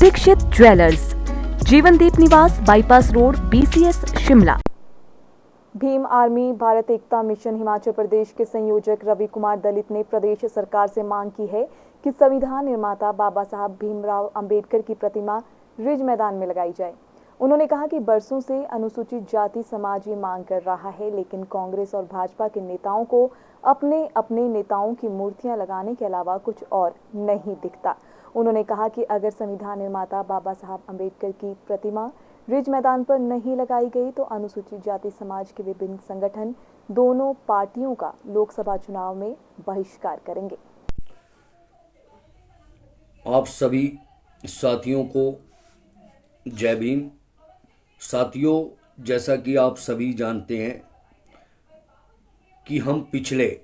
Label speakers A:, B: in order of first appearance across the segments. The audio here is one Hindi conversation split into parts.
A: Dixit jewellers, Jeevandeep Niwas, bypass road, BCS, Shimla.
B: Bhim Army Bharat Ekta Mission Himachal Pradesh के संयोजक रवि कुमार दलित ने प्रदेश सरकार से मांग की है कि संविधान निर्माता बाबा साहब भीमराव अंबेडकर की प्रतिमा रिज मैदान में लगाई जाए। उन्होंने कहा कि बरसों से अनुसूचित जाति समाज ये मांग कर रहा है, लेकिन कांग्रेस और भाजपा के नेताओं को अपने अपने नेताओं की मूर्तियां लगाने के अलावा कुछ और नहीं दिखता। उन्होंने कहा कि अगर संविधान निर्माता बाबा साहब अंबेडकर की प्रतिमा रिज मैदान पर नहीं लगाई गई तो अनुसूचित जाति समाज के विभिन्न संगठन दोनों पार्टियों का लोकसभा चुनाव में बहिष्कार करेंगे।
C: आप सभी साथियों को जय भीम। साथियों, जैसा कि आप सभी जानते हैं कि हम पिछले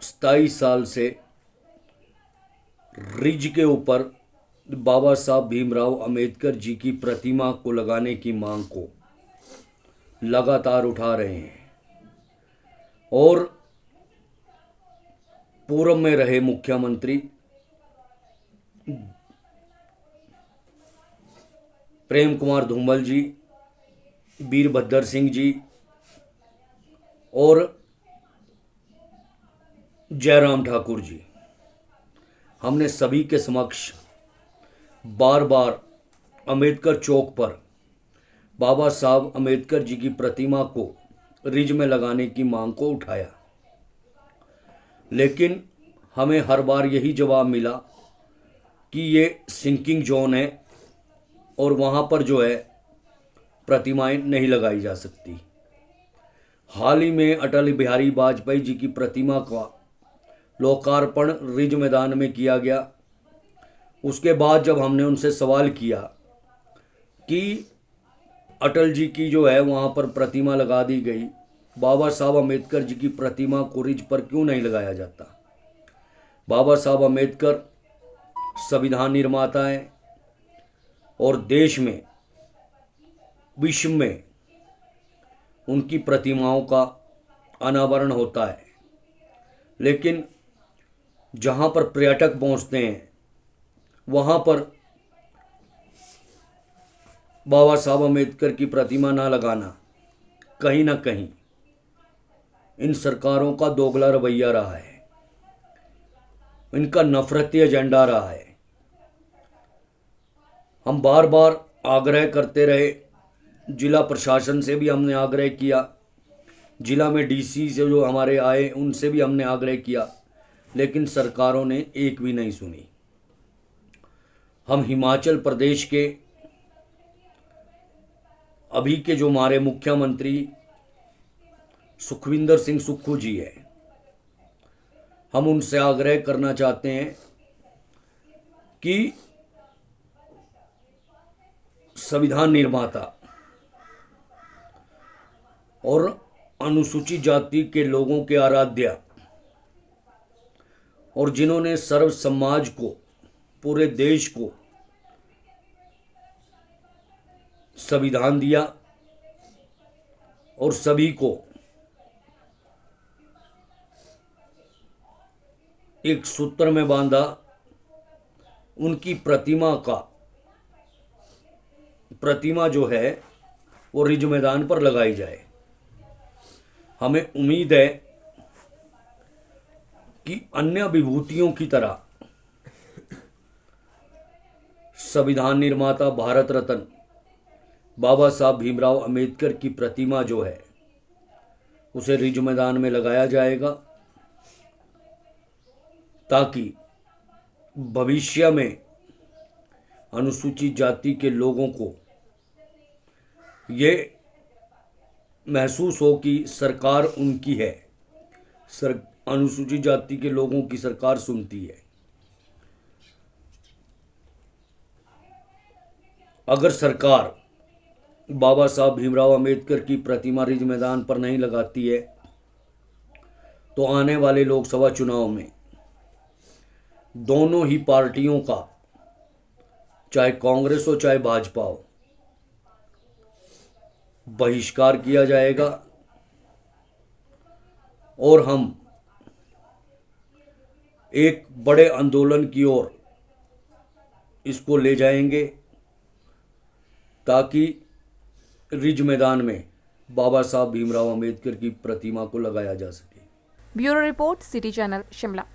C: 27 साल से रिज के ऊपर बाबा साहब भीमराव अंबेडकर जी की प्रतिमा को लगाने की मांग को लगातार उठा रहे हैं और पूर्व में रहे मुख्यमंत्री प्रेम कुमार धूमल जी, वीरभद्र सिंह जी और जयराम ठाकुर जी, हमने सभी के समक्ष बार बार अंबेडकर चौक पर बाबा साहब अंबेडकर जी की प्रतिमा को रिज में लगाने की मांग को उठाया, लेकिन हमें हर बार यही जवाब मिला कि ये सिंकिंग जोन है और वहाँ पर जो है प्रतिमाएं नहीं लगाई जा सकती। हाल ही में अटल बिहारी वाजपेयी जी की प्रतिमा का लोकार्पण रिज मैदान में किया गया। उसके बाद जब हमने उनसे सवाल किया कि अटल जी की जो है वहाँ पर प्रतिमा लगा दी गई, बाबा साहब अंबेडकर जी की प्रतिमा को रिज पर क्यों नहीं लगाया जाता। बाबा साहब अंबेडकर संविधान निर्माता हैं और देश में, विश्व में उनकी प्रतिमाओं का अनावरण होता है, लेकिन जहाँ पर पर्यटक पहुँचते हैं वहाँ पर बाबा साहब अंबेडकर की प्रतिमा ना लगाना कहीं ना कहीं इन सरकारों का दोगला रवैया रहा है, इनका नफरती एजेंडा रहा है। हम बार बार आग्रह करते रहे, जिला प्रशासन से भी हमने आग्रह किया, जिला में DC से जो हमारे आए उनसे भी हमने आग्रह किया, लेकिन सरकारों ने एक भी नहीं सुनी। हम हिमाचल प्रदेश के अभी के जो हमारे मुख्यमंत्री सुखविंदर सिंह सुक्खू जी है, हम उनसे आग्रह करना चाहते हैं कि संविधान निर्माता और अनुसूचित जाति के लोगों के आराध्य और जिन्होंने सर्व समाज को, पूरे देश को संविधान दिया और सभी को एक सूत्र में बांधा, उनकी प्रतिमा जो है वो रिज मैदान पर लगाई जाए। हमें उम्मीद है कि अन्य विभूतियों की तरह संविधान निर्माता भारत रत्न बाबा साहब भीमराव अंबेडकर की प्रतिमा जो है उसे रिज मैदान में लगाया जाएगा, ताकि भविष्य में अनुसूचित जाति के लोगों को ये महसूस हो कि सरकार उनकी है, अनुसूचित जाति के लोगों की सरकार सुनती है। अगर सरकार बाबा साहब भीमराव अंबेडकर की प्रतिमा रिज मैदान पर नहीं लगाती है तो आने वाले लोकसभा चुनाव में दोनों ही पार्टियों का, चाहे कांग्रेस हो चाहे भाजपा हो, बहिष्कार किया जाएगा और हम एक बड़े आंदोलन की ओर इसको ले जाएंगे ताकि रिज मैदान में बाबा साहब भीमराव अंबेडकर की प्रतिमा को लगाया जा सके।
A: Bureau report, city channel, Shimla.